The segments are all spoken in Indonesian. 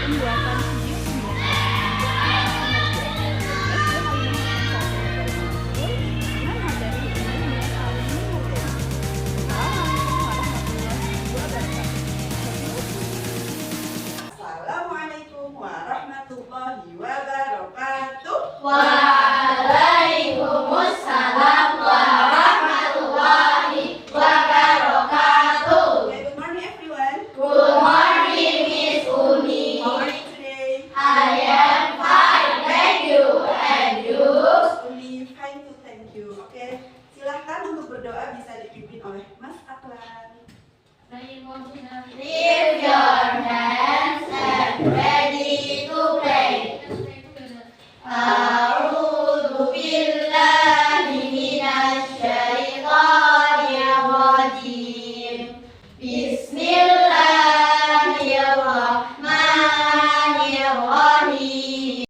pembuatannya dia Assalamualaikum warahmatullahi wabarakatuh. Waalaikumsalam warahmatullahi wabarakatuh. Okay, good morning everyone. Good morning, Miss Umi. How are you today? I am fine, thank you. And you? Umi, fine too, thank you. Oke, silahkan untuk berdoa bisa dipimpin oleh Mas Aklan. Lift your hands and ready to pray. A'udzu billahi minasy syaithanir rajim. Bismillahirrahmanirrahim.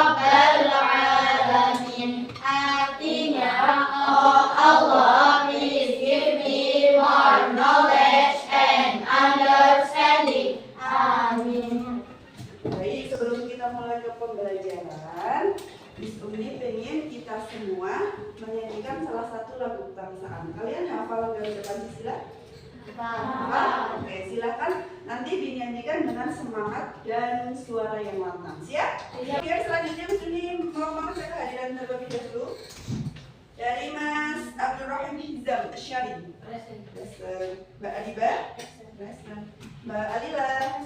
Rabbal alamin. Artinya, oh Allah, please give me more knowledge and understanding. Amin. Baik, sebelum kita mulai ke pembelajaran, Miss Umi pengen kita semua menyanyikan salah satu lagu kebangsaan. Kalian hafal garis Pancasila? Hafal? Oke, silakan nanti dinyanyikan dengan semangat dan suara yang lantang. Siap? Oke, selanjutnya Miss Umi mau saya kehadiran terlebih dahulu dari Mas Abdurrahim Hizam Asyari. Mbak Adiba? Mbak Alila?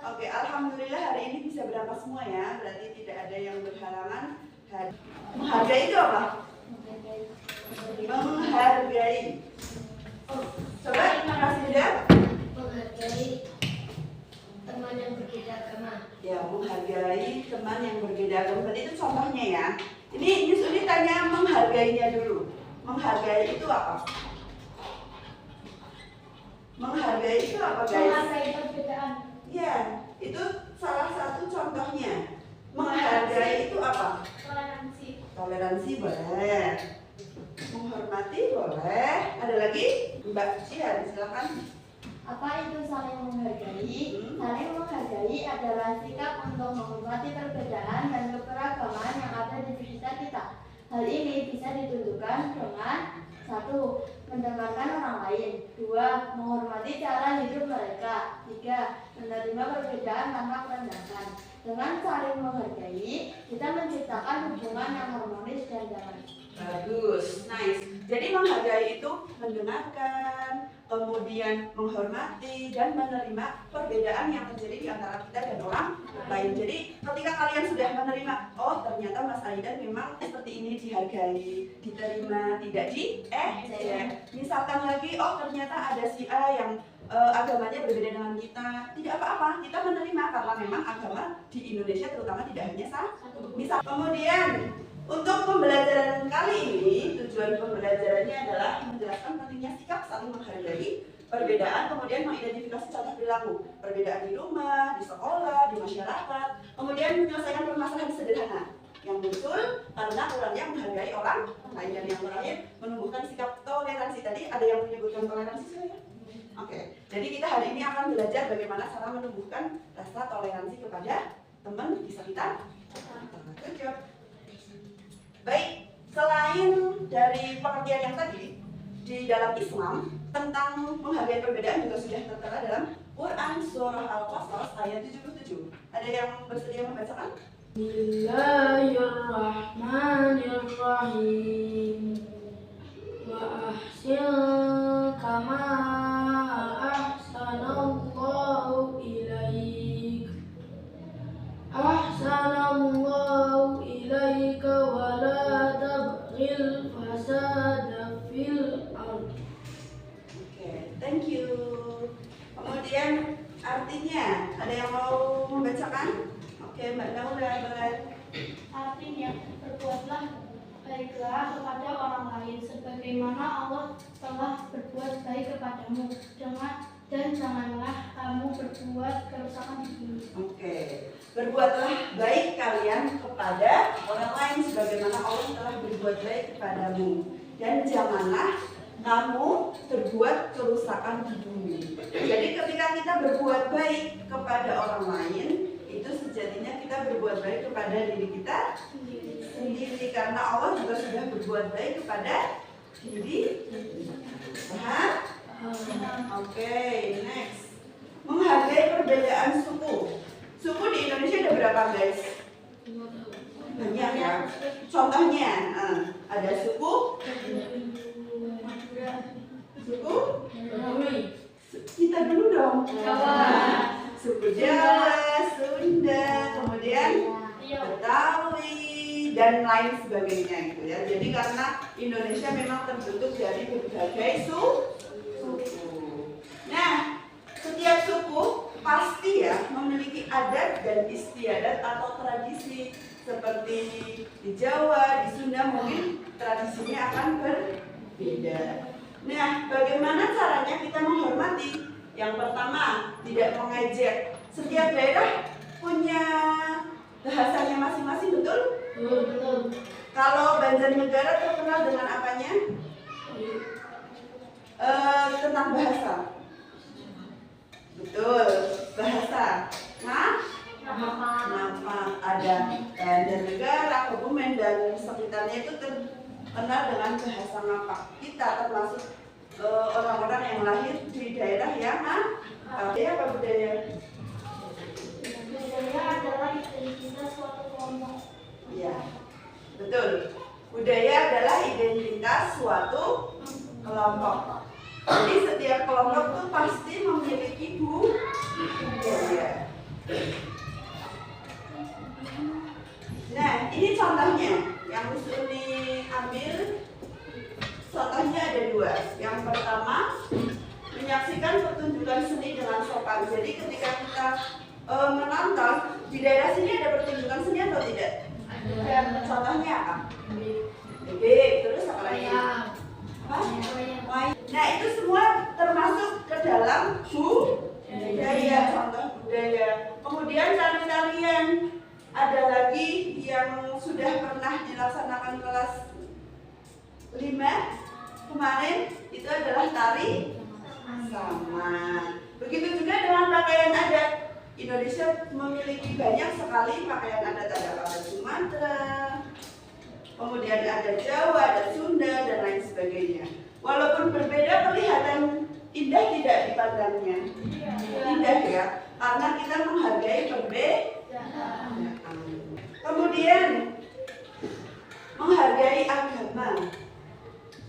Oke, alhamdulillah hari ini bisa berangkat semua ya. Berarti tidak ada yang berhalangan. Menghargai itu apa? Menghargai. Coba kasih dia. Menghargai teman yang berbeda agama. Ya, menghargai teman yang berbeda agama. Tadi itu contohnya ya. Ini Miss Uni tanya menghargainya dulu. Menghargai itu apa? Menghargai itu apa, guys? Menghargai perbedaan. Ya, itu salah satu contohnya. Menghargai itu apa? Toleransi. Toleransi boleh. Menghormati boleh. Ada lagi? Mbak Cihan, silakan. Apa itu saling menghargai? Saling menghargai adalah sikap untuk menghormati perbedaan dan keberagaman yang ada di sekitar kita. Hal ini bisa ditunjukkan dengan 1. Mendengarkan orang lain. 2. Menghormati cara hidup mereka. 3. Menerima perbedaan tanpa merendahkan. Dengan saling menghargai, kita menciptakan hubungan yang harmonis dan damai. Bagus, nice. Jadi menghargai itu mendengarkan, kemudian menghormati dan menerima perbedaan yang terjadi di antara kita dan orang lain. Jadi ketika kalian sudah menerima, oh ternyata Mas Aidan memang seperti ini dihargai, diterima, tidak diejek. Misalkan lagi, oh ternyata ada si A yang agamanya berbeda dengan kita, tidak apa-apa, kita menerima karena memang agama di Indonesia terutama tidak hanya satu. Misal kemudian untuk pembelajaran kali ini, tujuan pembelajarannya adalah menjelaskan pentingnya sikap saling menghargai perbedaan, kemudian mengidentifikasi contoh perilaku perbedaan di rumah, di sekolah, di masyarakat, kemudian menyelesaikan permasalahan sederhana yang muncul karena kurangnya menghargai orang lain. Dan yang terakhir, menumbuhkan sikap toleransi. Tadi ada yang menyebutkan toleransi saya? Oke, jadi kita hari ini akan belajar bagaimana cara menumbuhkan rasa toleransi kepada teman bisa kita. Good job. Baik, selain dari pengertian yang tadi, di dalam Islam tentang menghargai perbedaan juga sudah tertera dalam Quran surah Al-Qasas ayat 77. Ada yang bersedia membacakan? Bismillahirrahmanirrahim. Wa ahsin kama ahsanallahu ilaik. Ahsanallahu ilaika wa la tabghil fasada fil ardh. Oke, thank you. Kemudian artinya, ada yang mau membacakan? Oke, Mbak Naura, boleh. Artinya, berbuatlah baiklah kepada orang lain sebagaimana sebagaimana Allah telah berbuat baik kepadamu, dan janganlah kamu berbuat kerusakan di bumi. Oke. Berbuatlah baik kalian kepada orang lain sebagaimana Allah telah berbuat baik kepadamu, dan janganlah kamu berbuat kerusakan di bumi. Jadi ketika kita berbuat baik kepada orang lain, itu sejatinya kita berbuat baik kepada diri kita sendiri, karena Allah juga sudah berbuat baik kepada diri. Paham? Oke, next. Menghargai perbedaan suku. Suku di Indonesia ada berapa, guys? Banyak ya. Contohnya, ada suku kita dulu dong. Suku Jawa, Sunda, kemudian Betawi dan lain sebagainya gitu ya. Jadi karena Indonesia memang terbentuk dari berbagai suku. Nah, setiap suku pasti ya memiliki adat dan istiadat atau tradisi. Seperti di Jawa, di Sunda mungkin tradisinya akan berbeda. Nah, bagaimana caranya kita menghormati? Yang pertama, tidak mengejek. Setiap daerah punya bahasanya masing-masing, betul? Betul. Kalau Banjarnegara terkenal dengan apanya? Tentang bahasa. Betul, bahasa. Nama ada Banjarnegara, Kebumen dan sekitarnya itu terkenal dengan bahasa Ngapak. Kita termasuk orang-orang yang lahir di daerah yang apa budaya? Budaya adalah identitas suatu kelompok. Iya, betul. Budaya adalah identitas suatu kelompok. Jadi setiap kelompok itu pasti memiliki budaya. Nah, ini contohnya yang Usuni ambil. Contohnya ada dua. Yang pertama, menyaksikan pertunjukan seni dengan sopan. Jadi ketika kita menonton di daerah sini ada pertunjukan seni atau tidak? Ada. Contohnya apa? Bebek. Terus apa lagi? Apa? Nah, itu semua termasuk ke dalam budaya, contoh budaya. Kemudian tari-tarian. Ada lagi yang sudah pernah dilaksanakan kelas 5 kemarin, itu adalah tari sama. Begitu juga dengan pakaian adat. Indonesia memiliki banyak sekali pakaian adat. Ada pakaian Sumatera, kemudian ada Jawa, ada Sunda dan lain sebagainya. Walaupun berbeda, kelihatan indah tidak dipandangnya? Indah ya, karena kita menghargai perbedaan. Kemudian menghargai agama.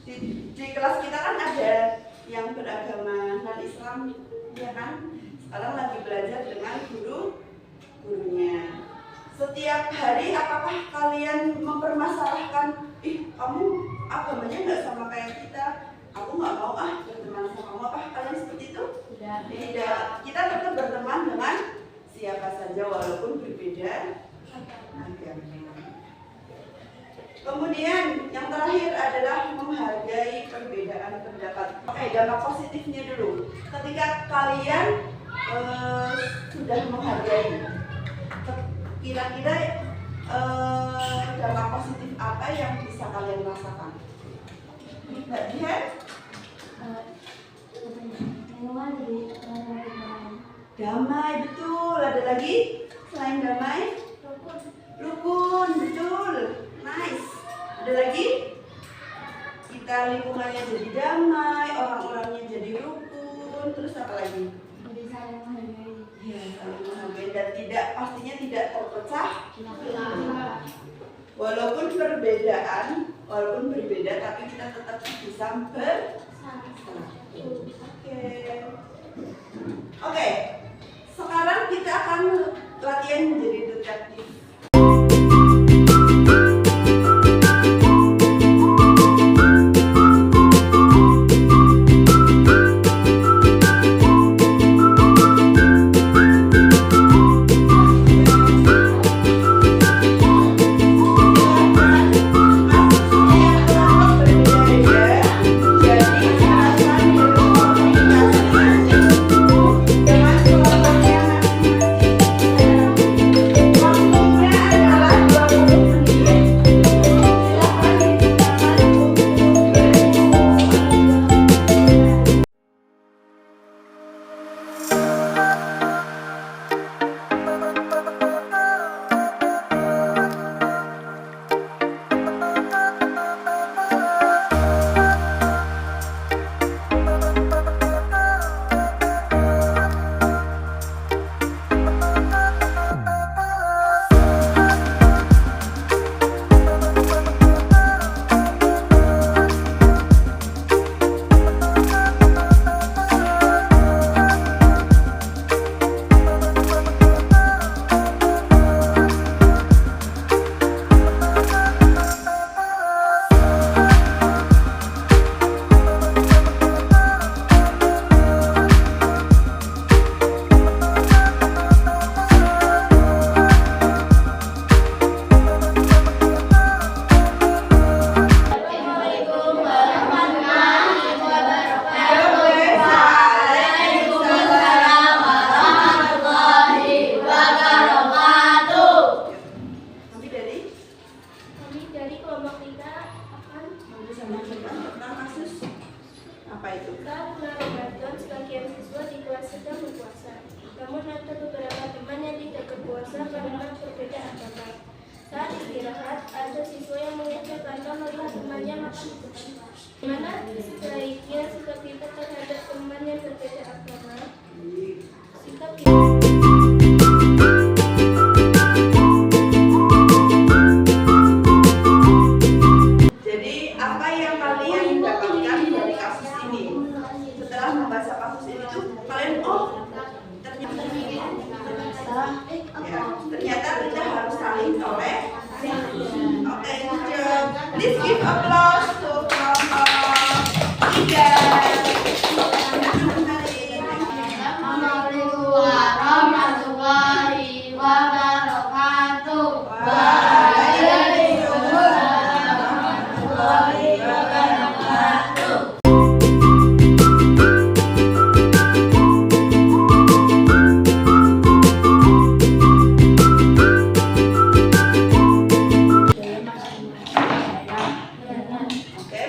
Di kelas kita kan ada yang beragama non-Islam, ya kan? Sekarang lagi belajar dengan gurunya. Setiap hari apakah kalian mempermasalahkan, kamu agamanya nggak sama kayak kita, aku nggak mau berteman sama kamu, apakah kalian seperti itu? Tidak. Kita tetap berteman dengan siapa saja walaupun berbeda agama. Kemudian yang terakhir adalah menghargai perbedaan pendapat. Oke, dampak positifnya dulu. Ketika kalian sudah menghargai, kira-kira dampak positif apa yang bisa kalian rasakan? Mbak Dian? Damai, betul. Ada lagi selain damai? Rukun, betul. Nice. Ada lagi? Kita lingkungannya jadi damai, orang-orangnya jadi rukun. Terus apa lagi? Jadi saling menghargai. Ya, saling menghargai dan pastinya tidak terpecah. Walaupun berbeda, tapi kita tetap bisa bersatu. Oke. Sekarang kita akan latihan menjadi detektif. Apa itu? Saat bulan Ramadan, sebagian siswa di kelas sedang berpuasa. Namun ada beberapa teman yang tidak berpuasa karena berbeda agama. Saat istirahat, ada siswa yang mengejar karena melihat temannya makan di depan kelas. Gimana sebaiknya sikap kita terhadap teman yang berbeda agama? Sikap kita. Jadi apa yang kalian dapatkan dari kasus ini? Setelah membaca kasus ini tuh kalian ternyata kita harus saling toleransi. Oke, good job. Please give applause to kelompok 3. Assalamualaikum warahmatullahi wabarakatuh.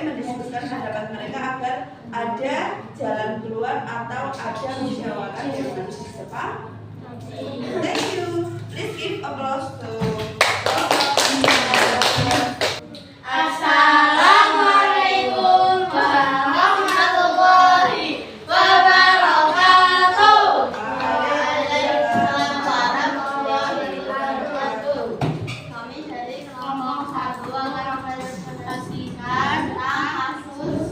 Mendiskusikan pendapat mereka agar ada jalan keluar atau ada musyawarah yang harus disepakati. Thank you. Please give applause to Assalamualaikum warahmatullahi wabarakatuh. Waalaikumsalam warahmatullahi wabarakatuh. Kami dari kelompok 1 akan mempresentasikan kasus.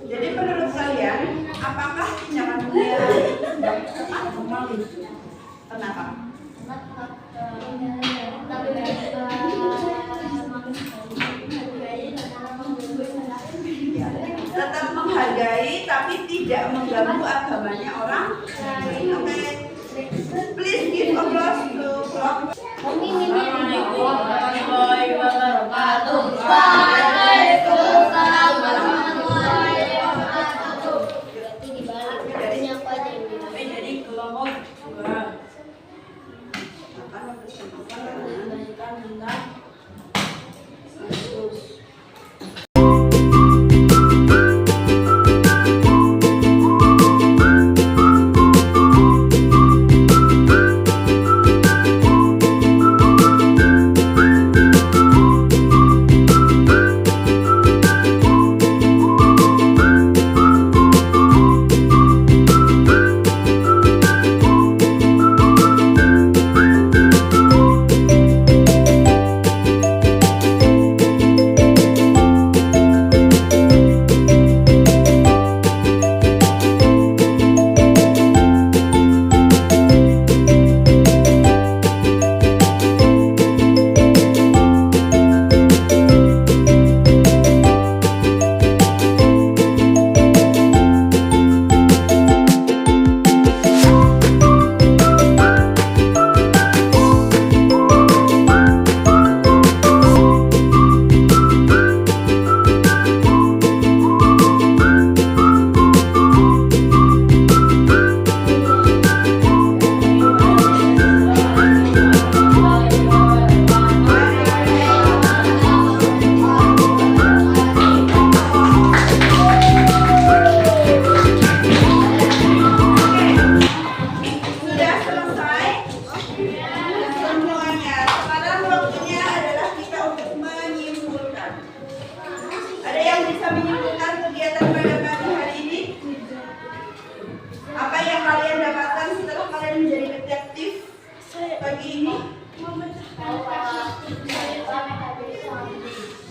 Jadi menurut kalian, apakah tindakan beliau normal itu? Kenapa? Tetap menghargai tapi tidak mengganggu agamanya orang lain. Oke. Please give applause to kelompok. Assalamualaikum warahmatullahi wabarakatuh. Waalaikumsalam warahmatullahi wabarakatuh. Jadi kelompok 2 Akan mempresentasikan melanjutkan tentang kasus.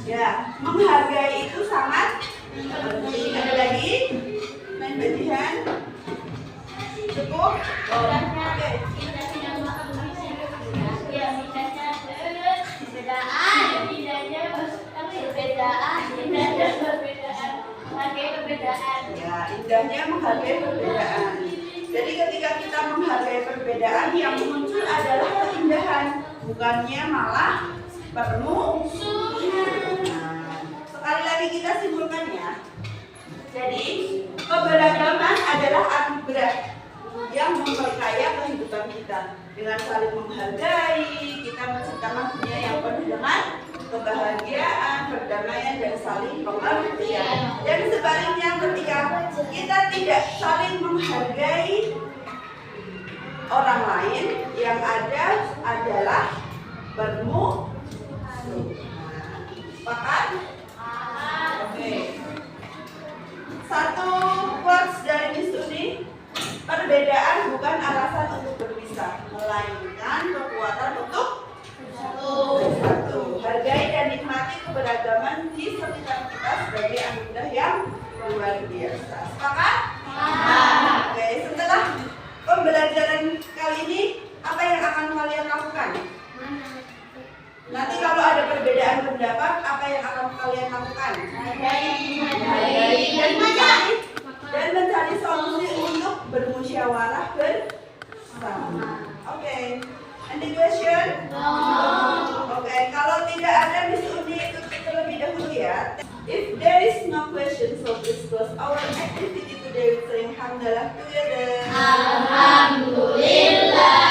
Ya, menghargai itu sangat penting. Ada lagi? Main bajihan? Cukup? Oke. Ya, indahnya menghargai perbedaan. Jadi ketika kita menghargai perbedaan, yang muncul adalah keindahan, bukannya malah permusuhan. Sekali lagi kita simpulkan ya. Jadi keberagaman adalah anugerah yang memperkaya kehidupan kita. Dengan saling menghargai, kita menciptakan dunia yang penuh dengan kebahagiaan. perdamaian dan saling pengertian. Dan sebaliknya ketika kita tidak saling menghargai orang lain, yang ada adalah bermusuhan. Sepakat? Oke. Satu quotes dari Miss Uni, perbedaan bukan alasan untuk berpisah, melainkan kekuatan untuk bersatu. Hargai dan nikmati keberagaman di sekitar kita sebagai anugerah yang luar biasa. Sepakat? Oke, setelah pembelajaran kali ini, apa yang akan kalian lakukan? Nanti kalau ada perbedaan pendapat, apa yang akan kalian lakukan? Dan mencari solusi untuk bermusyawarah bersama. Oke. Any question? Oke, kalau tidak ada Miss Uni tutup terlebih dahulu ya. If there is no question, so please close our activity today with saying hamdalah together. Alhamdulillah.